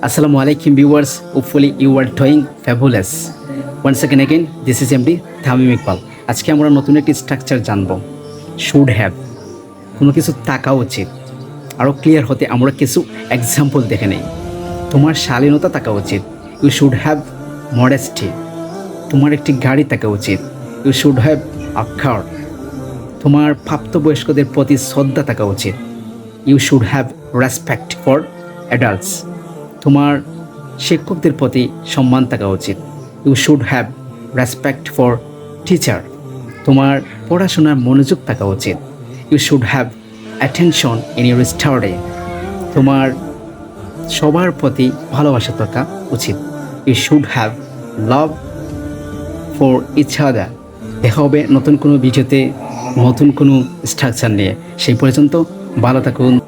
Assalamu alaikum viewers. Hopefully you are doing fabulous. Once again, this is MD Tamim Iqbal. আজকে আমরা নতুন একটি structure জানব। Should have, কোনো কিছু থাকা উচিত। আরও ক্লিয়ার হতে আমরা কিছু এক্সাম্পল দেখে নেই। তোমার শালীনতা থাকা উচিত। You should have modesty. তোমার একটি গাড়ি থাকা উচিত। You should have a car. তোমার প্রাপ্তবয়স্কদের প্রতি শ্রদ্ধা থাকা উচিত। You should have respect for adults. তোমার শিক্ষকদের প্রতি সম্মান থাকা উচিত। You should have respect for teacher. তোমার পড়াশোনার মনোযোগ থাকা উচিত। You should have attention in your study. তোমার সবার প্রতি ভালোবাসা থাকা উচিত। You should have love for each other. দেখা হবে নতুন কোনো ভিডিওতে, নতুন কোনো স্ট্রাকচার নিয়ে। সেই পর্যন্ত ভালো থাকুন।